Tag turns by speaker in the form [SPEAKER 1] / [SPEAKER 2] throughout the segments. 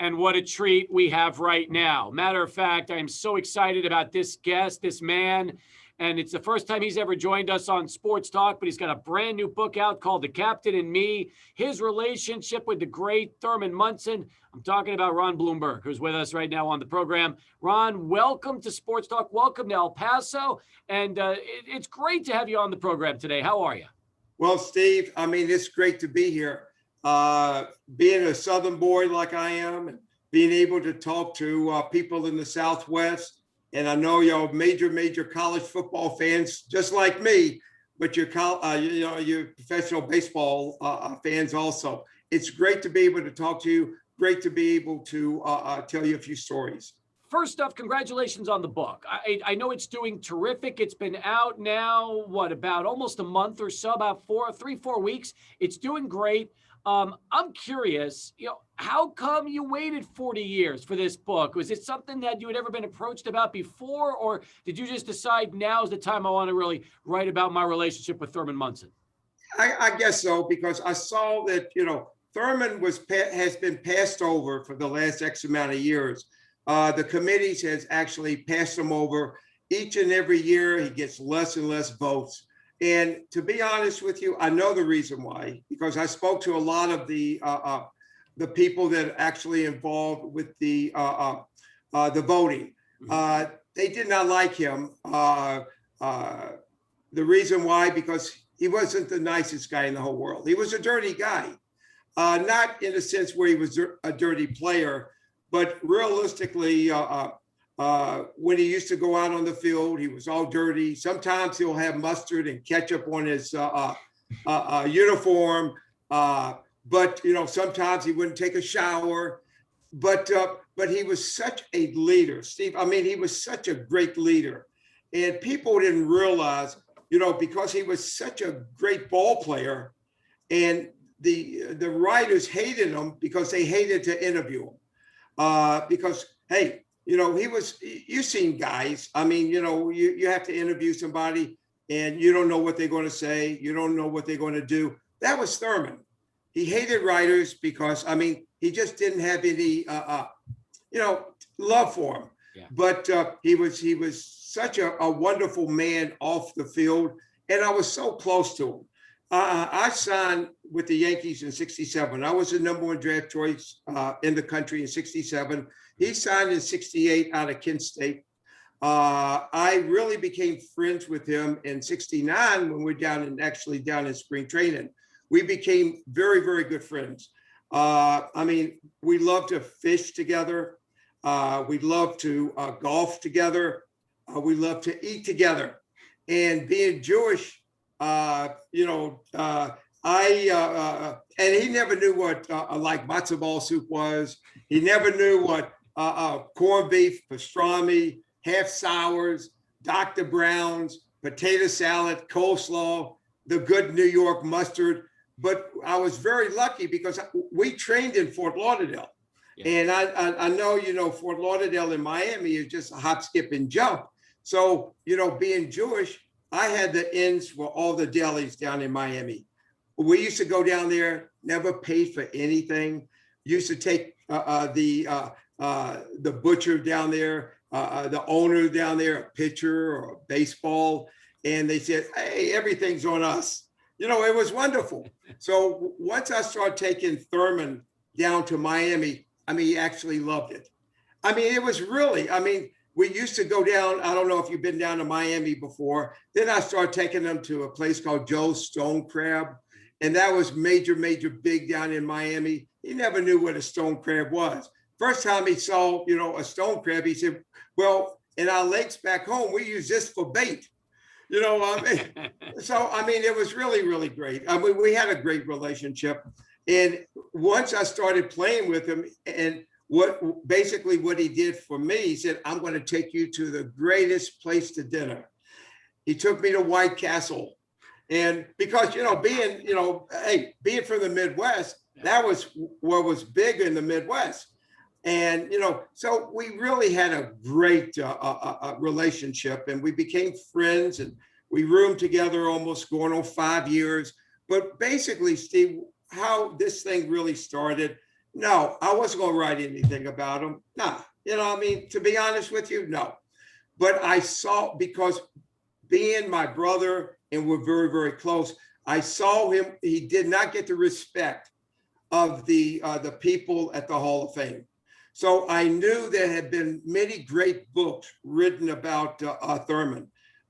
[SPEAKER 1] And what a treat we have right now. Matter of fact, I am so excited about this guest, this man. And it's the first time he's ever joined us on Sports Talk, but he's got a brand new book out called The Captain and Me, his relationship with the great Thurman Munson. I'm talking about Ron Blomberg, who's with us right now on the program. Ron, welcome to Sports Talk. Welcome to El Paso. And it's great to have you on the program today. How are you?
[SPEAKER 2] Well, Steve, I mean, it's great to be here. Being a Southern boy like I am, and being able to talk to people in the Southwest, and I know you're major college football fans, just like me, but you're professional baseball fans also. It's great to be able to talk to you. Great to be able to tell you a few stories.
[SPEAKER 1] First off, congratulations on the book. I know it's doing terrific. It's been out now, about almost a month or so, about 4 weeks. It's doing great. I'm curious, how come you waited 40 years for this book? Was it something that you had ever been approached about before, or did you just decide now's the time I want to really write about my relationship with Thurman Munson?
[SPEAKER 2] I guess so, because I saw that, Thurman has been passed over for the last X amount of years. The committees has actually passed him over each and every year. He gets less and less votes. And to be honest with you, I know the reason why, because I spoke to a lot of the people that are actually involved with the voting. They did not like him. The reason why, because he wasn't the nicest guy in the whole world. He was a dirty guy, not in a sense where he was a dirty player, but realistically, when he used to go out on the field, he was all dirty. Sometimes he'll have mustard and ketchup on his uniform, but sometimes he wouldn't take a shower. But he was such a leader, Steve. I mean, he was such a great leader, and people didn't realize, because he was such a great ball player, and the writers hated him because they hated to interview him, because hey. You've seen guys, I mean, you have to interview somebody and you don't know what they're going to say. You don't know what they're going to do. That was Thurman. He hated writers because, I mean, he just didn't have any, love for them. Yeah. But he was such a wonderful man off the field. And I was so close to him. I signed with the Yankees in '67. I was the #1 draft choice in the country in '67. He signed in '68 out of Kent State. I really became friends with him in '69 when we're down in spring training. We became very, very good friends. I mean, we love to fish together. We love to golf together. We love to eat together. And being Jewish, and he never knew what like matzo ball soup was. He never knew what corned beef, pastrami, half sours, Dr. Brown's, potato salad, coleslaw, the good New York mustard. But I was very lucky because we trained in Fort Lauderdale. Yeah. And I know, Fort Lauderdale in Miami is just a hop, skip, and jump. So, being Jewish, I had the ends for all the delis down in Miami. We used to go down there, never paid for anything. Used to take the butcher down there, the owner down there, a pitcher or a baseball, and they said, "Hey, everything's on us." It was wonderful. So once I started taking Thurman down to Miami, I mean, he actually loved it. I mean, it was really, we used to go down, I don't know if you've been down to Miami before. Then I started taking them to a place called Joe's Stone Crab. And that was major big down in Miami. He never knew what a stone crab was. First time he saw, a stone crab, he said, well, in our lakes back home, we use this for bait. So, it was really, really great. We had a great relationship. And once I started playing with him, and what he did for me, he said, I'm going to take you to the greatest place to dinner. He took me to White Castle. And because, being from the Midwest, that was what was big in the Midwest. And, so we really had a great relationship, and we became friends, and we roomed together almost going on 5 years. But basically, Steve, how this thing really started, No, I wasn't going to write anything about him. Nah, to be honest with you, no. But I saw, because being my brother and we're very, very close, I saw him. He did not get the respect of the people at the Hall of Fame. So I knew there had been many great books written about Thurman.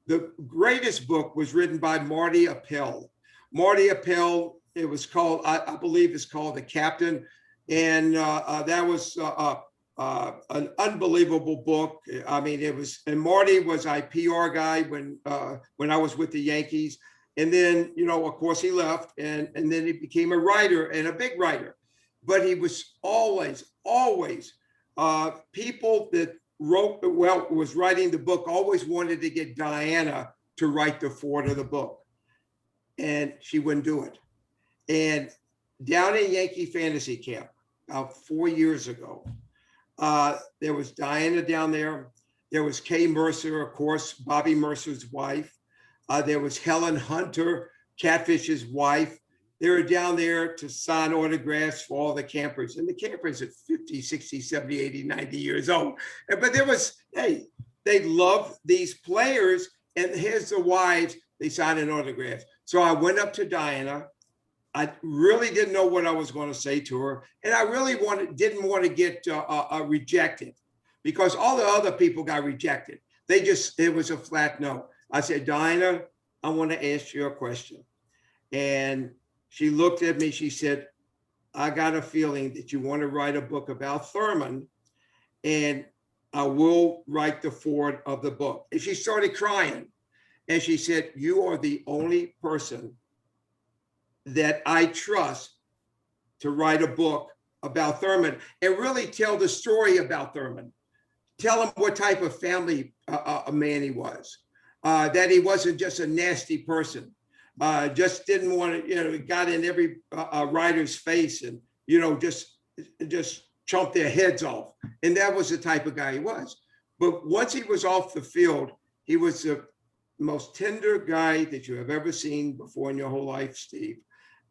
[SPEAKER 2] The greatest book was written by Marty Appel. Marty Appel, it was called, I believe it's called The Captain. And that was an unbelievable book. I mean, and Marty was a PR guy when I was with the Yankees. And then, of course, he left, and then he became a writer, and a big writer. But he was always people that was writing the book always wanted to get Diana to write the foreword of the book. And she wouldn't do it. And down in Yankee Fantasy Camp, about 4 years ago, there was Diana down there. There was Kay Mercer, of course, Bobby Mercer's wife. There was Helen Hunter, Catfish's wife. They were down there to sign autographs for all the campers. And the campers are 50, 60, 70, 80, 90 years old. But they love these players. And here's the wives, they signing autographs. So I went up to Diana. I really didn't know what I was going to say to her. And I really didn't want to get rejected, because all the other people got rejected. It was a flat no. I said, Diana, I want to ask you a question. And she looked at me. She said, I got a feeling that you want to write a book about Thurman, and I will write the foreword of the book. And she started crying. And she said, you are the only person that I trust to write a book about Thurman and really tell the story about Thurman. Tell him what type of family a man he was, that he wasn't just a nasty person, just didn't want to, got in every writer's face and, just chomped their heads off. And that was the type of guy he was. But once he was off the field, he was the most tender guy that you have ever seen before in your whole life, Steve.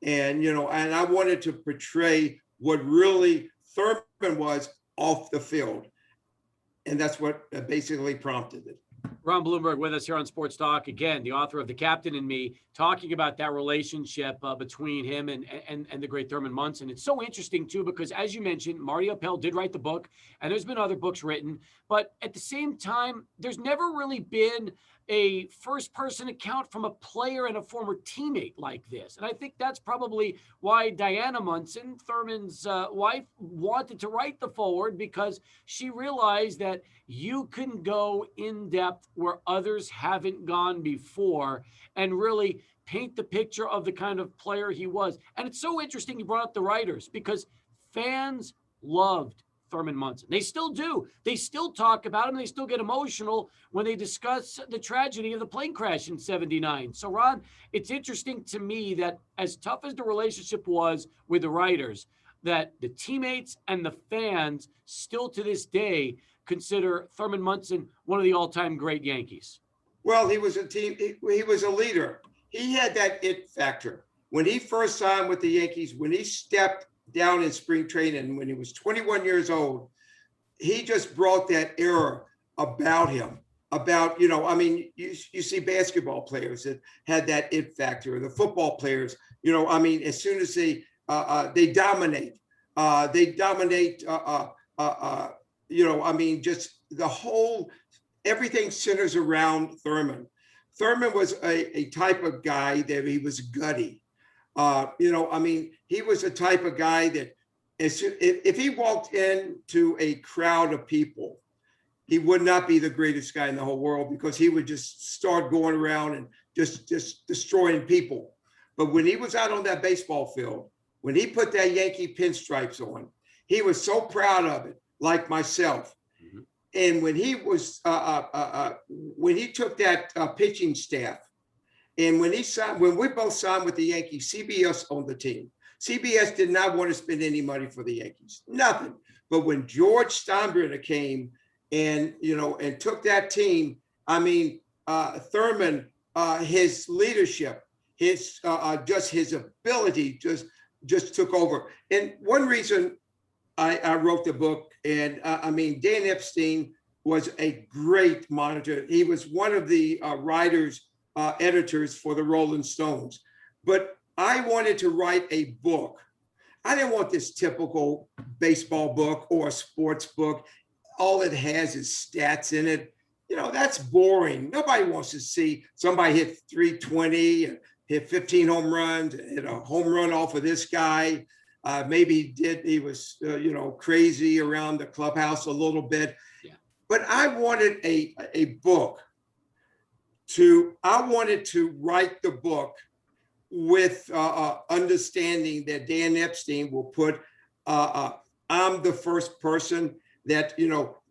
[SPEAKER 2] And, and I wanted to portray what really Thurman was off the field. And that's what basically prompted it.
[SPEAKER 1] Ron Blomberg with us here on Sports Talk. Again, the author of The Captain and Me, talking about that relationship between him and the great Thurman Munson. It's so interesting, too, because as you mentioned, Marty Appel did write the book, and there's been other books written. But at the same time, there's never really been a first-person account from a player and a former teammate like this. And I think that's probably why Diana Munson, Thurman's wife, wanted to write the foreword, because she realized that you can go in depth where others haven't gone before and really paint the picture of the kind of player he was. And it's so interesting you brought up the writers, because fans loved Thurman Munson. They still do. They still talk about him. They still get emotional when they discuss the tragedy of the plane crash in '79. So, Ron, it's interesting to me that as tough as the relationship was with the writers, that the teammates and the fans still to this day consider Thurman Munson one of the all-time great Yankees.
[SPEAKER 2] Well, he was he was a leader. He had that it factor. When he first signed with the Yankees, when he stepped down in spring training, when he was 21 years old, he just brought that era about him. About, you see basketball players that had that it factor. The football players, as soon as they dominate, just the whole, everything centers around Thurman. Thurman was a type of guy that he was gutty. He was the type of guy that if he walked into a crowd of people, he would not be the greatest guy in the whole world, because he would just start going around and just destroying people. But when he was out on that baseball field, when he put that Yankee pinstripes on, he was so proud of it, like myself. Mm-hmm. And when he was, when he took that pitching staff, and when we both signed with the Yankees, CBS owned the team. CBS did not want to spend any money for the Yankees, nothing. But when George Steinbrenner came and took that team, Thurman, his leadership, his ability just took over. And one reason I wrote the book, and I mean, Dan Epstein was a great monitor. He was one of the writers, editors for the Rolling Stones. But I wanted to write a book. I didn't want this typical baseball book or a sports book. All it has is stats in it. That's boring. Nobody wants to see somebody hit 320, hit 15 home runs, hit a home run off of this guy. Maybe he was crazy around the clubhouse a little bit. Yeah. But I wanted a book I wanted to write the book with understanding that Dan Epstein will put, I'm the first person that,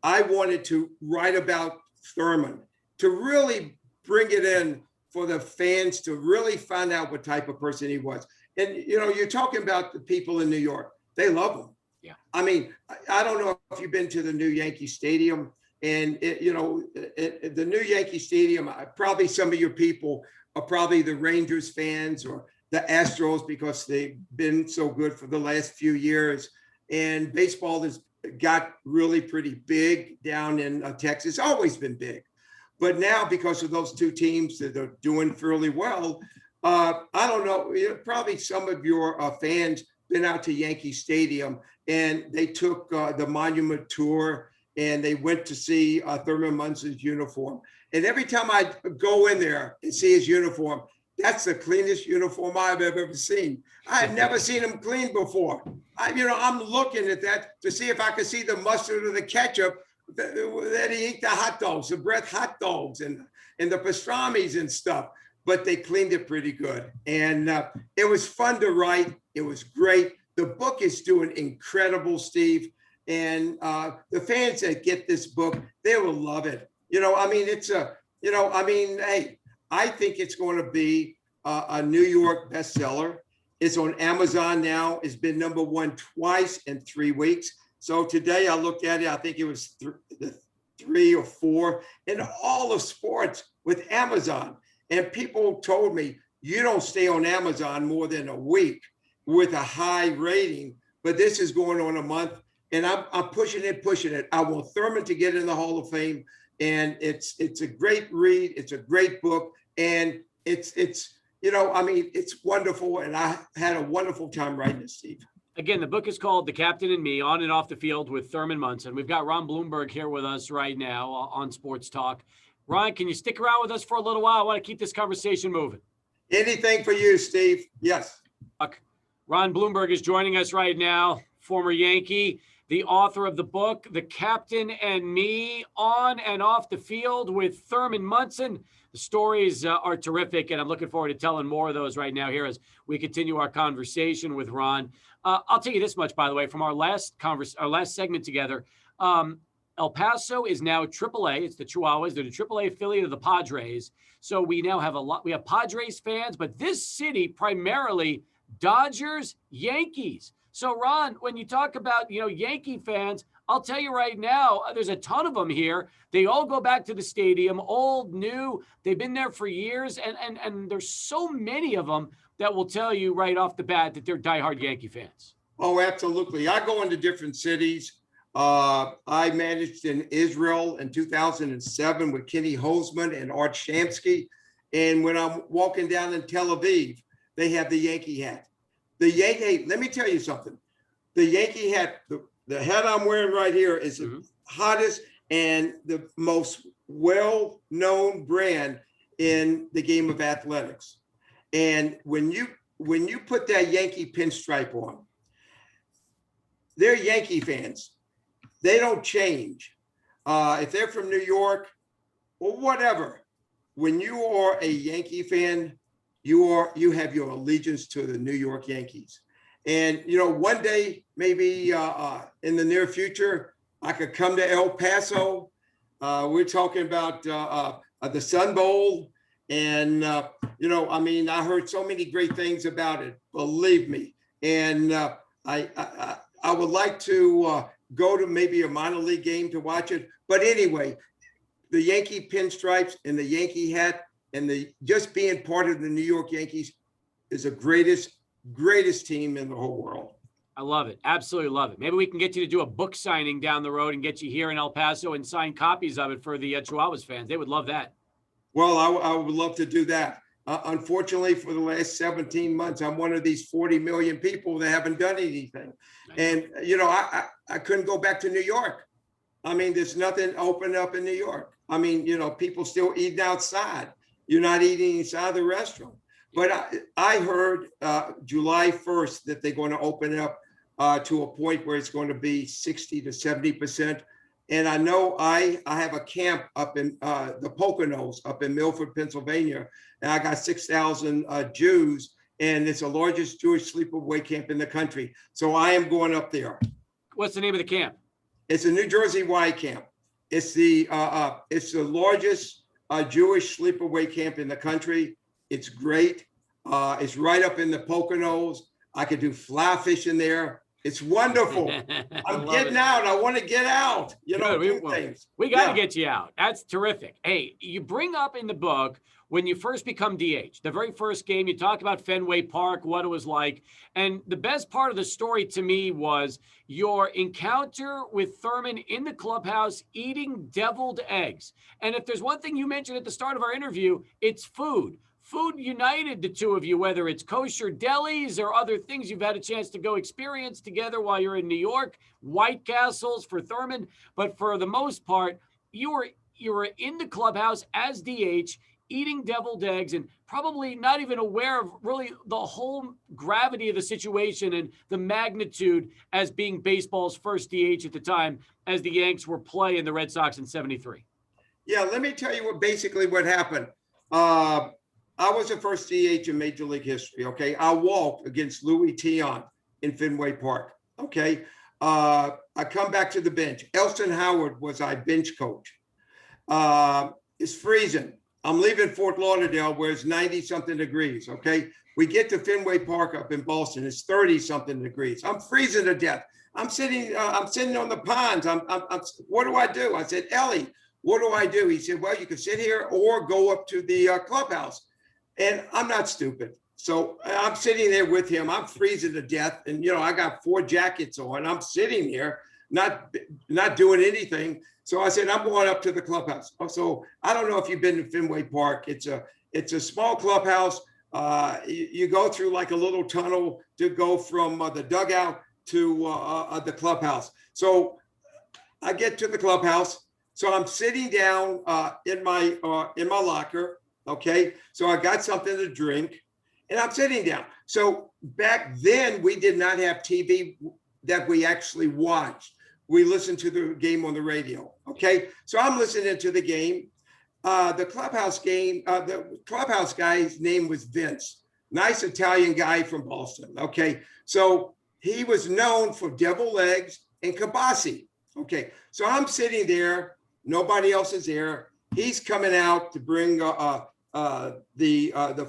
[SPEAKER 2] I wanted to write about Thurman, to really bring it in for the fans to really find out what type of person he was. And, you're talking about the people in New York. They love him. Yeah. I mean, I don't know if you've been to the new Yankee Stadium, and, the new Yankee Stadium, probably some of your people are probably the Rangers fans or the Astros because they've been so good for the last few years. And baseball has got really pretty big down in Texas, always been big. But now, because of those two teams that are doing fairly well, I don't know, probably some of your fans been out to Yankee Stadium, and they took the Monument Tour, and they went to see Thurman Munson's uniform. And every time I go in there and see his uniform, that's the cleanest uniform I've ever seen. I had never seen him clean before. I'm looking at that to see if I could see the mustard or the ketchup that he ate the hot dogs, the bread hot dogs, and the pastrami's and stuff. But they cleaned it pretty good. And it was fun to write. It was great. The book is doing incredible, Steve. And the fans that get this book, they will love it. Hey, I think it's going to be a New York bestseller. It's on Amazon now. It's been #1 twice in 3 weeks. So today I looked at it. I think it was 3 or 4 in all of sports with Amazon. And people told me, you don't stay on Amazon more than a week with a high rating. But this is going on a month. And I'm pushing it. I want Thurman to get in the Hall of Fame. And it's a great read. It's a great book. And it's wonderful. And I had a wonderful time writing it, Steve.
[SPEAKER 1] Again, the book is called The Captain and Me, On and Off the Field with Thurman Munson. We've got Ron Blomberg here with us right now on Sports Talk. Ron, can you stick around with us for a little while? I want to keep this conversation moving.
[SPEAKER 2] Anything for you, Steve. Yes.
[SPEAKER 1] Ron Blomberg is joining us right now, former Yankee, the author of the book, The Captain and Me, On and Off the Field with Thurman Munson. The stories are terrific, and I'm looking forward to telling more of those right now here as we continue our conversation with Ron. I'll tell you this much, by the way, from our last segment together. El Paso is now AAA. It's the Chihuahuas. They're the AAA affiliate of the Padres. So we now have we have Padres fans, but this city primarily Dodgers, Yankees. So Ron, when you talk about, Yankee fans, I'll tell you right now, there's a ton of them here. They all go back to the stadium, old, new. They've been there for years. And there's so many of them that will tell you right off the bat that they're diehard Yankee fans.
[SPEAKER 2] Oh, absolutely. I go into different cities. I managed in Israel in 2007 with Kenny Holzman and Art Shamsky. And when I'm walking down in Tel Aviv, they have the Yankee hat. Hey, let me tell you something. The Yankee hat, the hat I'm wearing right here is the hottest and the most well-known brand in the game of athletics. And when you put that Yankee pinstripe on, they're Yankee fans. They don't change. If they're from New York or whatever, when you are a Yankee fan, you have your allegiance to the New York Yankees. And, one day, maybe in the near future, I could come to El Paso. We're talking about the Sun Bowl. And, I heard so many great things about it, believe me. And I would like to go to maybe a minor league game to watch it. But anyway, the Yankee pinstripes and the Yankee hat and just being part of the New York Yankees is the greatest team in the whole world.
[SPEAKER 1] I love it. Absolutely love it. Maybe we can get you to do a book signing down the road and get you here in El Paso and sign copies of it for the Chihuahuas fans. They would love that.
[SPEAKER 2] Well, I would love to do that. Unfortunately, for the last 17 months, I'm one of these 40 million people that haven't done anything. And, I couldn't go back to New York. I mean, there's nothing open up in New York. I mean, people still eating outside. You're not eating inside the restaurant. But I heard July 1st that they're going to open up to a point where it's going to be 60 to 70%. And I know I have a camp up in the Poconos up in Milford, Pennsylvania, and I got 6,000 Jews, and it's the largest Jewish sleepaway camp in the country. So I am going up there.
[SPEAKER 1] What's the name of the camp?
[SPEAKER 2] It's a New Jersey Y camp. It's the largest Jewish sleepaway camp in the country. It's great. It's right up in the Poconos. I could do fly fishing there. It's wonderful. I'm getting out. I want to get out. Things.
[SPEAKER 1] We got to get you out. That's terrific. Hey, you bring up in the book when you first become DH, the very first game, you talk about Fenway Park, what it was like. And the best part of the story to me was your encounter with Thurman in the clubhouse eating deviled eggs. And if there's one thing you mentioned at the start of our interview, it's food. Food united the two of you, whether it's kosher delis or other things you've had a chance to go experience together while you're in New York, White Castles for Thurman. But for the most part, you were in the clubhouse as DH, eating deviled eggs and probably not even aware of really the whole gravity of the situation and the magnitude as being baseball's first DH at the time as the Yanks were playing the Red Sox in '73.
[SPEAKER 2] Yeah, let me tell you what happened. I was the first DH in Major League history, okay? I walked against Louis Tion in Fenway Park, okay? I come back to the bench. Elston Howard was our bench coach. It's freezing. I'm leaving Fort Lauderdale where it's 90-something degrees, okay? We get to Fenway Park up in Boston. It's 30-something degrees. I'm freezing to death. I'm sitting on the ponds. What do I do? I said, Ellie, what do I do? He said, well, you can sit here or go up to the clubhouse. And I'm not stupid. So I'm sitting there with him. I'm freezing to death. And, I got 4 jackets on. I'm sitting here, not doing anything. So I said, I'm going up to the clubhouse. So I don't know if you've been to Fenway Park. It's a small clubhouse. You go through like a little tunnel to go from the dugout to the clubhouse. So I get to the clubhouse. So I'm sitting down in my locker. Okay, so I got something to drink and I'm sitting down. So back then we did not have TV that we actually watched. We listened to the game on the radio. Okay, so I'm listening to the game. The clubhouse guy's name was Vince, nice Italian guy from Boston. Okay, so he was known for deviled eggs and kibasi. Okay, so I'm sitting there, nobody else is there. He's coming out to bring the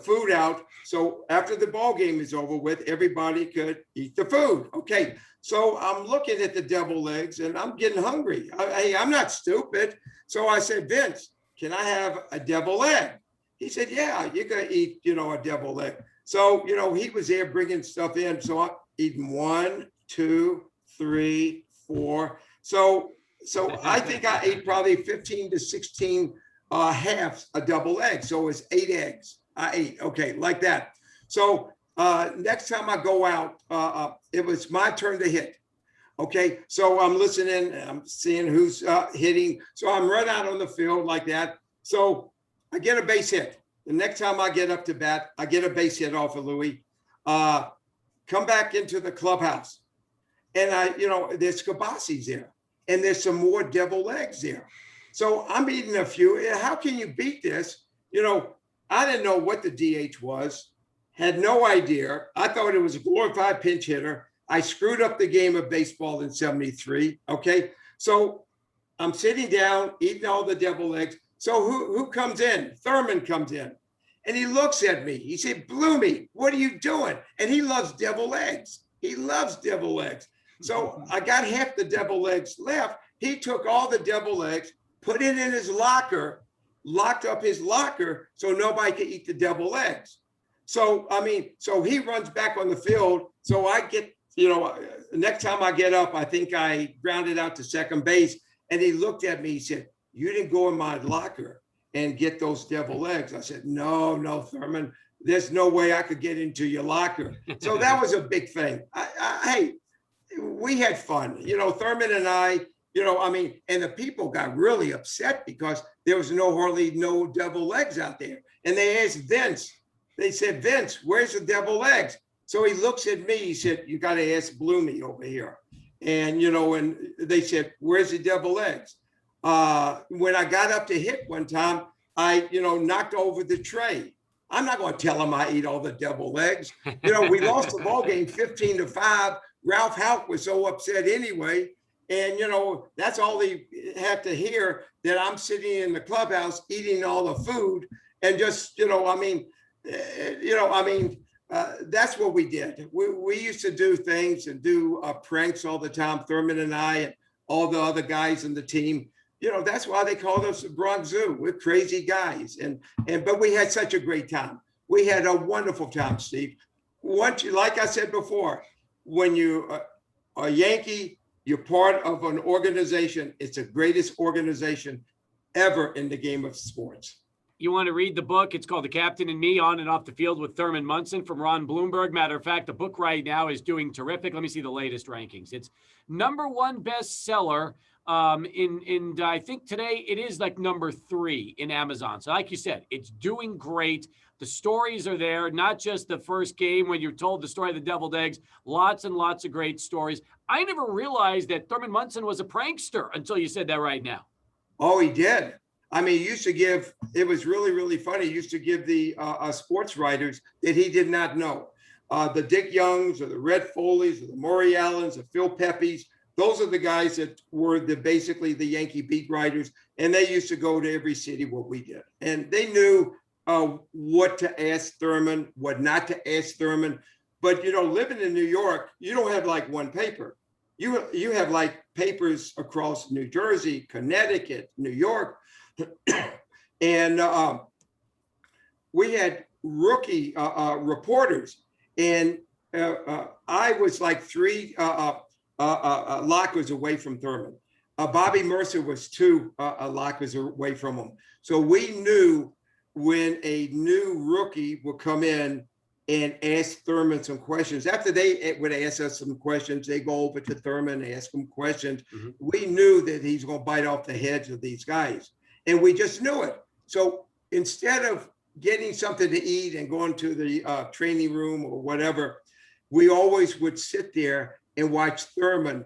[SPEAKER 2] food out. So after the ball game is over with, everybody could eat the food. Okay. So I'm looking at the deviled eggs and I'm getting hungry. I'm not stupid. So I said, Vince, can I have a deviled egg? He said, yeah, you can eat, a deviled egg. So, he was there bringing stuff in. So I'm eating 1, 2, 3, 4. So I think I ate probably 15 to 16 halves a double egg. So it's 8 eggs I ate. Okay, like that. So next time I go out, it was my turn to hit. Okay, so I'm listening and I'm seeing who's hitting. So I'm right out on the field like that. So I get a base hit. The next time I get up to bat, I get a base hit off of Louis. Come back into the clubhouse. And there's kibasis there. And there's some more deviled eggs there. So I'm eating a few. How can you beat this? I didn't know what the DH was, had no idea. I thought it was a glorified pinch hitter. I screwed up the game of baseball in '73. Okay. So I'm sitting down, eating all the deviled eggs. So who comes in? Thurman comes in. And he looks at me. He said, Bloomy, what are you doing? And he loves deviled eggs. He loves deviled eggs. So I got half the deviled eggs left. He took all the deviled eggs, put it in his locker, locked up his locker so nobody could eat the deviled eggs. So he runs back on the field. So I get next time I get up, I think I grounded out to second base. And he looked at me, he said, "You didn't go in my locker and get those devil eggs." I said, no, Thurman, there's no way I could get into your locker. So that was a big thing. Hey, we had fun, Thurman and I, and the people got really upset because there was hardly no devil eggs out there. And they asked Vince, they said, "Vince, where's the devil eggs?" So he looks at me, he said, "You got to ask Bloomy over here." And, and they said, "Where's the devil eggs?" When I got up to hit one time, I, knocked over the tray. I'm not going to tell him I eat all the devil eggs. We lost the ball game 15-5. Ralph Houck was so upset anyway. And, that's all he had to hear, that I'm sitting in the clubhouse eating all the food and just, that's what we did. We used to do things and do pranks all the time, Thurman and I and all the other guys in the team. That's why they called us the Bronx Zoo. We're crazy guys. But we had such a great time. We had a wonderful time, Steve. Like I said before, when you are a Yankee, you're part of an organization. It's the greatest organization ever in the game of sports.
[SPEAKER 1] You want to read the book? It's called The Captain and Me, On and Off the Field with Thurman Munson from Ron Blomberg. Matter of fact, the book right now is doing terrific. Let me see the latest rankings. It's #1 bestseller. I think today it is like #3 in Amazon. So like you said, it's doing great. The stories are there, not just the first game when you're told the story of the deviled eggs, lots and lots of great stories. I never realized that Thurman Munson was a prankster until you said that right now.
[SPEAKER 2] Oh, he did. I mean, he used to give, it was really, really funny. He used to give the sports writers that he did not know. The Dick Youngs or the Red Foleys or the Maury Allens, the Phil Peppies, those are the guys that were basically the Yankee beat writers. And they used to go to every city, what we did. And they knew what to ask Thurman, what not to ask Thurman. But, living in New York, you don't have like one paper. You have like papers across New Jersey, Connecticut, New York. And we had rookie reporters, and I was like 3 lockers away from Thurman. Bobby Mercer was 2 lockers away from him. So we knew when a new rookie would come in and ask Thurman some questions. After they would ask us some questions, they go over to Thurman and ask him questions. Mm-hmm. We knew that he's going to bite off the heads of these guys. And we just knew it. So instead of getting something to eat and going to the training room or whatever, we always would sit there and watch Thurman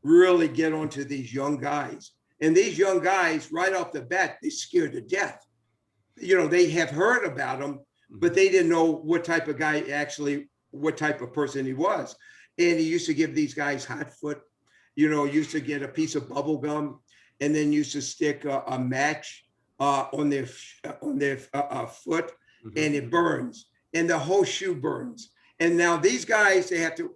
[SPEAKER 2] really get onto these young guys. And these young guys, right off the bat, they're scared to death. They have heard about him, but they didn't know what type of guy what type of person he was. And he used to give these guys hot foot, used to get a piece of bubble gum and then used to stick a match on their foot, and it burns, and the whole shoe burns. And now these guys, they have to,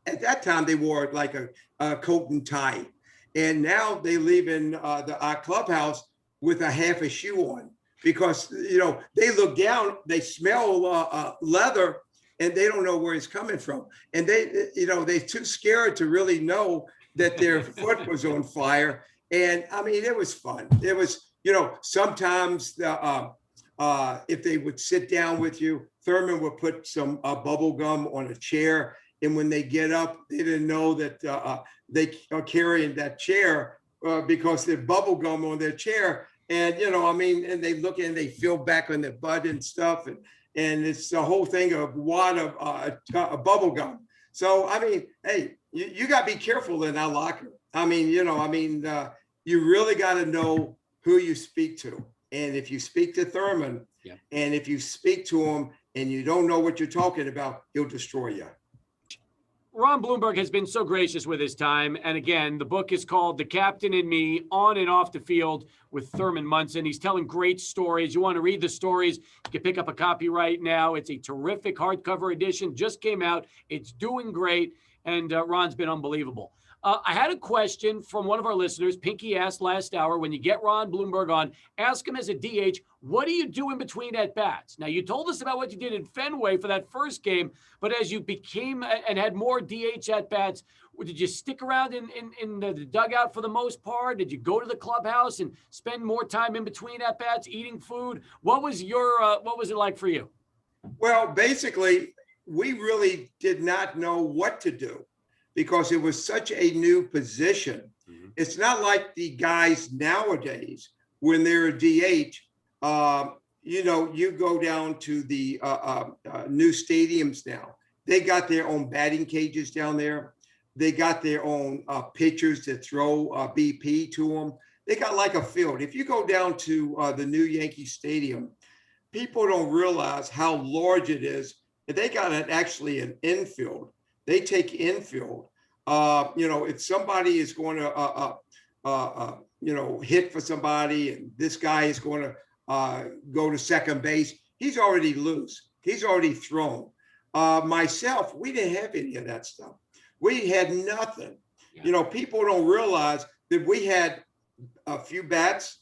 [SPEAKER 2] at that time they wore like a coat and tie. And now they leave in our clubhouse with a half a shoe on because, they look down, they smell leather and they don't know where it's coming from. And they're too scared to really know that their foot was on fire. And I mean, it was fun. It was, sometimes if they would sit down with you, Thurman would put some bubble gum on a chair. And when they get up, they didn't know that they are carrying that chair because there's bubble gum on their chair. And, and they look and they feel back on their butt and stuff. And it's the whole thing of wad of bubble gum. So, I mean, hey, you got to be careful in our locker. I mean, you really got to know who you speak to. And if you speak to Thurman, yeah, and if you speak to him and you don't know what you're talking about, he'll destroy you.
[SPEAKER 1] Ron Blomberg has been so gracious with his time. And again, the book is called The Captain and Me, On and Off the Field with Thurman Munson. He's telling great stories. You want to read the stories, you can pick up a copy right now. It's a terrific hardcover edition, just came out. It's doing great. And Ron's been unbelievable. I had a question from one of our listeners. Pinky asked last hour, when you get Ron Blomberg on, ask him as a DH, what do you do in between at-bats? Now, you told us about what you did in Fenway for that first game, but as you became and had more DH at-bats, did you stick around in the dugout for the most part? Did you go to the clubhouse and spend more time in between at-bats, eating food? What was it like for you?
[SPEAKER 2] Well, basically, we really did not know what to do because it was such a new position. Mm-hmm. It's not like the guys nowadays when they're a DH. You go down to the new stadiums now. They got their own batting cages down there. They got their own pitchers to throw BP to them. They got like a field. If you go down to the new Yankee Stadium, people don't realize how large it is. They got actually an infield. They take infield. If somebody is going to hit for somebody and this guy is going to go to second base, he's already loose. He's already thrown. Myself, we didn't have any of that stuff. We had nothing. Yeah. People don't realize that we had a few bats.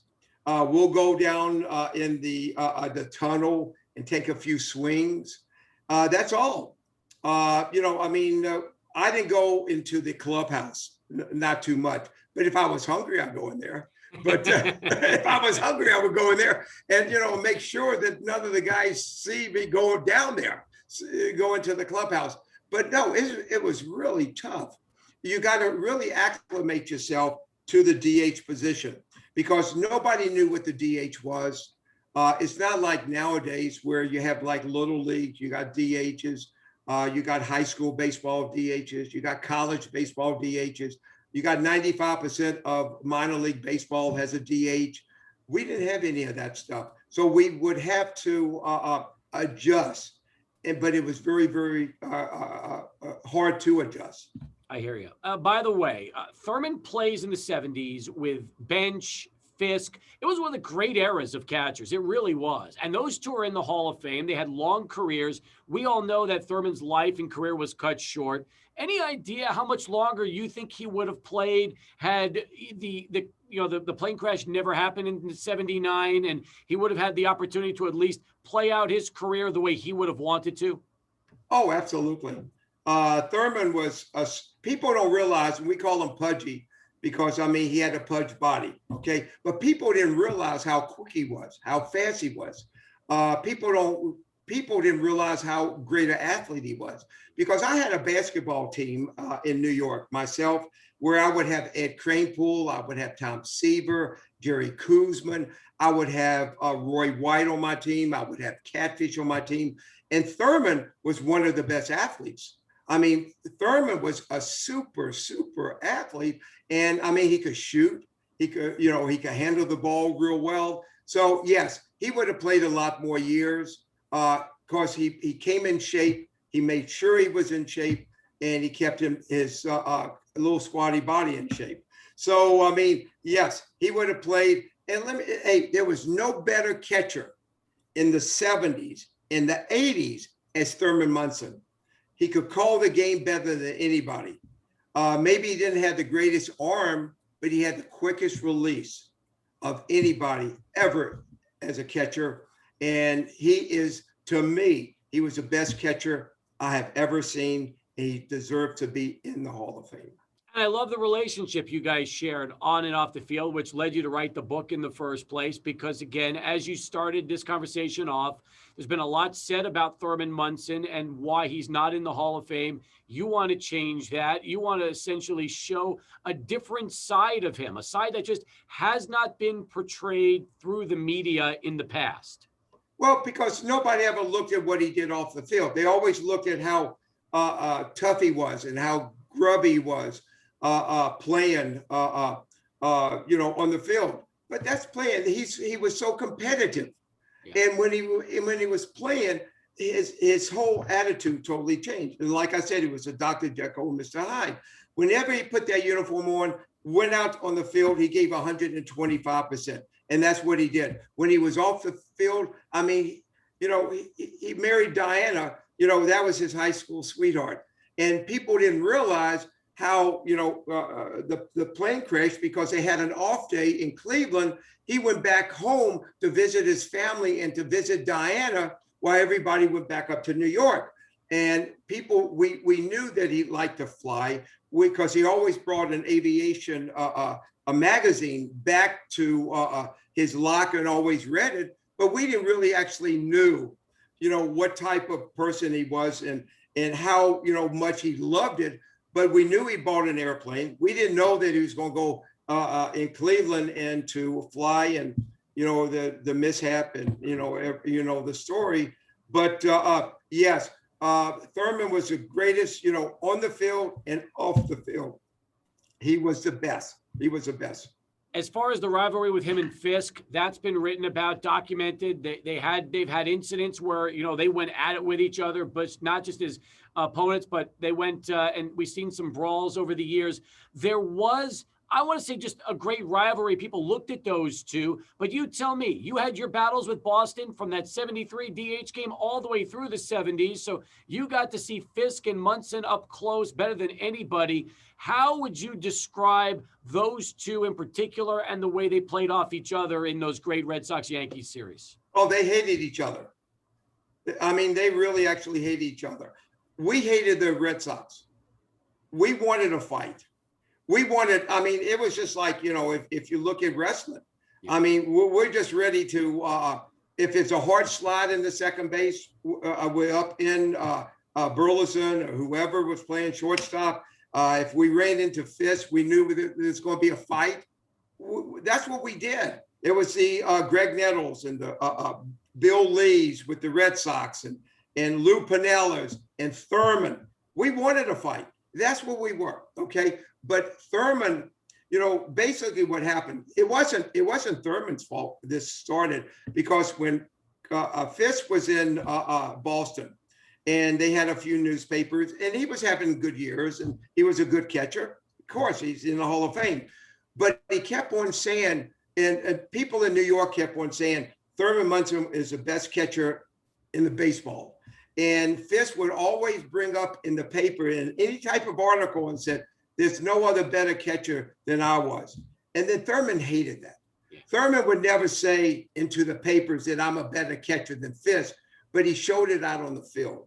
[SPEAKER 2] We'll go down in the tunnel and take a few swings. That's all. I didn't go into the clubhouse, not too much. But if I was hungry, I'd go in there. But if I was hungry, I would go in there and, make sure that none of the guys see me go down there, go into the clubhouse. But no, it was really tough. You got to really acclimate yourself to the DH position because nobody knew what the DH was. It's not like nowadays where you have like little league, you got DHs. You got high school baseball DHs, you got college baseball DHs, you got 95% of minor league baseball has a DH. We didn't have any of that stuff. So we would have to adjust, but it was very, very hard to adjust.
[SPEAKER 1] I hear you. By the way, Thurman plays in the 70s with Bench, Fisk. It was one of the great eras of catchers. It really was. And those two are in the Hall of Fame. They had long careers. We all know that Thurman's life and career was cut short. Any idea how much longer you think he would have played had the plane crash never happened in 79 and he would have had the opportunity to at least play out his career the way he would have wanted to?
[SPEAKER 2] Oh, absolutely. Thurman was, people don't realize, and we call him Pudgy, because he had a pudge body, okay? But people didn't realize how quick he was, how fast he was. People didn't realize how great an athlete he was. Because I had a basketball team in New York myself, where I would have Ed Kranepool, I would have Tom Seaver, Jerry Kuzman, I would have Roy White on my team, I would have Catfish on my team. And Thurman was one of the best athletes. Thurman was a super, super athlete. And he could shoot, he could handle the ball real well. So yes, he would have played a lot more years because he came in shape. He made sure he was in shape and he kept his little squatty body in shape. So, yes, he would have played. And there was no better catcher in the 70s, in the 80s as Thurman Munson. He could call the game better than anybody. Maybe he didn't have the greatest arm, but he had the quickest release of anybody ever as a catcher. And he is, to me, he was the best catcher I have ever seen. He deserved to be in the Hall of Fame.
[SPEAKER 1] And I love the relationship you guys shared on and off the field, which led you to write the book in the first place. Because again, as you started this conversation off, there's been a lot said about Thurman Munson and why he's not in the Hall of Fame. You want to change that. You want to essentially show a different side of him, a side that just has not been portrayed through the media in the past.
[SPEAKER 2] Well, because nobody ever looked at what he did off the field. They always looked at how tough he was and how grubby he was playing, on the field. But that's playing. He was so competitive. Yeah. And when he was playing, his whole attitude totally changed. And like I said, he was a Dr. Jekyll, Mr. Hyde. Whenever he put that uniform on, went out on the field, he gave 125%. And that's what he did. When he was off the field, he married Diana, that was his high school sweetheart. And people didn't realize how, the plane crashed because they had an off day in Cleveland. He went back home to visit his family and to visit Diana while everybody went back up to New York. And people, we knew that he liked to fly because he always brought an aviation, a magazine back to his locker and always read it. But we didn't really actually knew, what type of person he was and how, much he loved it. But we knew he bought an airplane. We didn't know that he was going to go in Cleveland and to fly and, the mishap and, the story. But yes, Thurman was the greatest, on the field and off the field. He was the best. He was the best.
[SPEAKER 1] As far as the rivalry with him and Fisk, that's been written about, documented. They've had incidents where, they went at it with each other, but not just as opponents, but they went and we've seen some brawls over the years. There was, I want to say, just a great rivalry. People looked at those two, but you tell me, you had your battles with Boston from that 73 DH game all the way through the 70s. So you got to see Fisk and Munson up close better than anybody. How would you describe those two in particular and the way they played off each other in those great Red Sox-Yankees series?
[SPEAKER 2] Oh, they hated each other. I mean, they really actually hated each other. We hated the Red Sox. We wanted a fight. We wanted, it was just like, if you look at wrestling, yeah. We're just ready to, if it's a hard slide in the second base, we're up in Burleson or whoever was playing shortstop. If we ran into Fisk, we knew that there's going to be a fight. That's what we did. It was the Greg Nettles and the Bill Lees with the Red Sox and Lou Pinellas and Thurman. We wanted a fight. That's what we were. Okay. But Thurman, basically what happened, it wasn't Thurman's fault. This started because when Fisk was in Boston, and they had a few newspapers, and he was having good years, and he was a good catcher. Of course, he's in the Hall of Fame. But he kept on saying, and people in New York kept on saying, Thurman Munson is the best catcher in the baseball. And Fisk would always bring up in the paper in any type of article and said, there's no other better catcher than I was. And then Thurman hated that. Thurman would never say into the papers that I'm a better catcher than Fisk, but he showed it out on the field.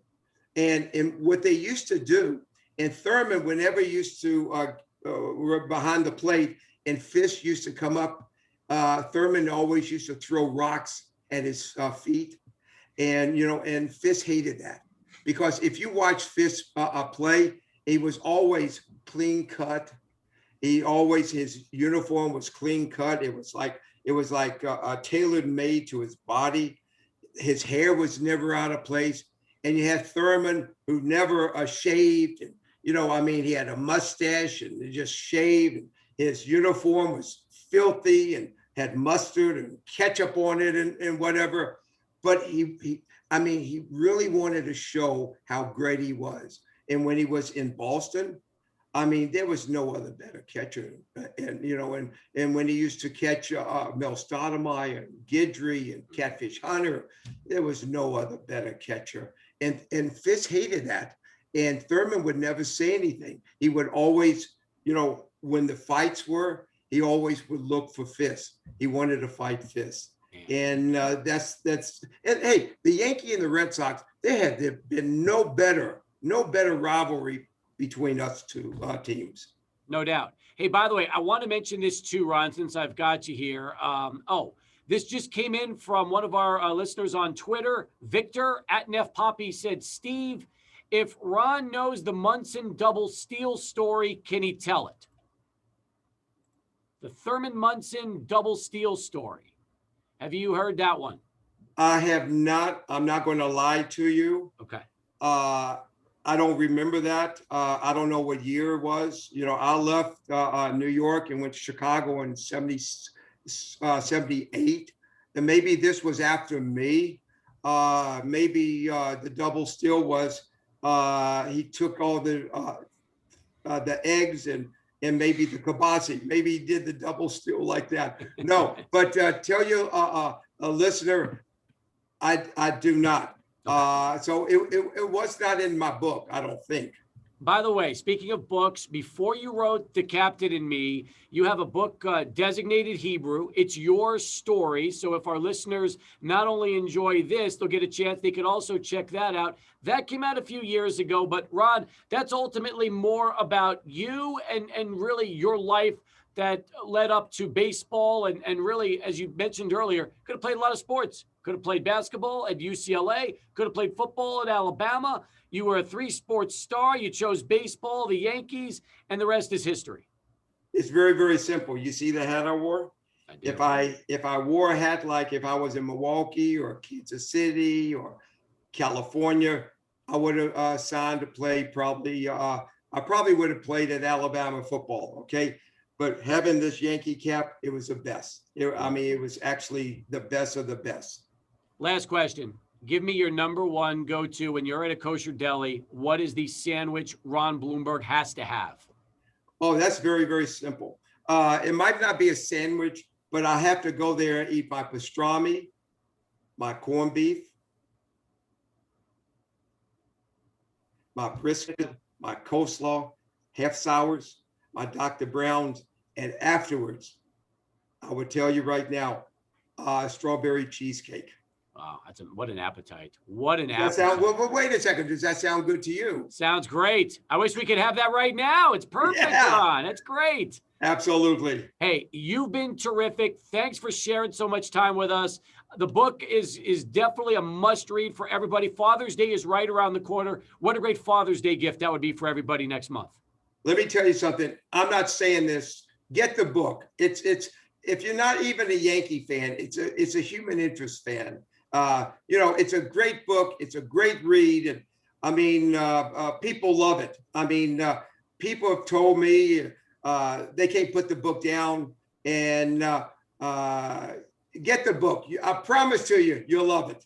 [SPEAKER 2] And what they used to do, and Thurman, whenever he used to were behind the plate and Fisk used to come up, Thurman always used to throw rocks at his feet. And, and Fisk hated that because if you watch Fisk play, he was always clean cut. His uniform was clean cut. It was like tailored made to his body. His hair was never out of place. And you had Thurman, who never shaved. And, he had a mustache and he just shaved. His uniform was filthy and had mustard and ketchup on it and whatever. But he really wanted to show how great he was. And when he was in Boston, there was no other better catcher. And when he used to catch Mel Stoudemire and Guidry and Catfish Hunter, there was no other better catcher. And Fisk hated that. And Thurman would never say anything. He would always, when the fights were, he always would look for Fisk. He wanted to fight Fisk. And that's and hey, the Yankee and the Red Sox, there had been no better rivalry between us two teams.
[SPEAKER 1] No doubt. Hey, by the way, I want to mention this too, Ron, since I've got you here. This just came in from one of our listeners on Twitter. Victor at Neff Poppy said, Steve, if Ron knows the Munson double steal story, can he tell it? The Thurman Munson double steal story. Have you heard that one?
[SPEAKER 2] I have not. I'm not going to lie to you.
[SPEAKER 1] Okay.
[SPEAKER 2] I don't remember that. I don't know what year it was. I left New York and went to Chicago in 78. And maybe this was after me. Maybe the double steal was he took all the eggs and maybe the kibasi. Maybe he did the double steal like that. No, but tell you a listener, I do not. So it was not in my book, I don't think.
[SPEAKER 1] By the way, speaking of books, before you wrote The Captain and Me, you have a book designated Hebrew. It's your story. So if our listeners not only enjoy this, they'll get a chance. They could also check that out. That came out a few years ago. But Ron, that's ultimately more about you and really your life that led up to baseball. And really, as you mentioned earlier, could have played a lot of sports. Could have played basketball at UCLA. Could have played football at Alabama. You were a 3-sports star. You chose baseball, the Yankees, and the rest is history.
[SPEAKER 2] It's very, very simple. You see the hat I wore? If I wore a hat like if I was in Milwaukee or Kansas City or California, I would have signed to play probably. I probably would have played at Alabama football. Okay, but having this Yankee cap, it was the best. It was actually the best of the best.
[SPEAKER 1] Last question. Give me your number one go-to when you're at a kosher deli. What is the sandwich Ron Blomberg has to have?
[SPEAKER 2] Oh, that's very, very simple. It might not be a sandwich, but I have to go there and eat my pastrami, my corned beef, my brisket, my coleslaw, half sours, my Dr. Brown's, and afterwards, I would tell you right now, strawberry cheesecake.
[SPEAKER 1] Wow, what an appetite. What an appetite.
[SPEAKER 2] Well, wait a second. Does that sound good to you?
[SPEAKER 1] Sounds great. I wish we could have that right now. It's perfect, Ron. That's great.
[SPEAKER 2] Absolutely.
[SPEAKER 1] Hey, you've been terrific. Thanks for sharing so much time with us. The book is definitely a must read for everybody. Father's Day is right around the corner. What a great Father's Day gift that would be for everybody next month. Let
[SPEAKER 2] me tell you something. I'm not saying this. Get the book. It's if you're not even a Yankee fan, it's a human interest fan. It's a great book. It's a great read. And I mean, people love it. I mean, people have told me they can't put the book down, and get the book. I promise to you, you'll love it.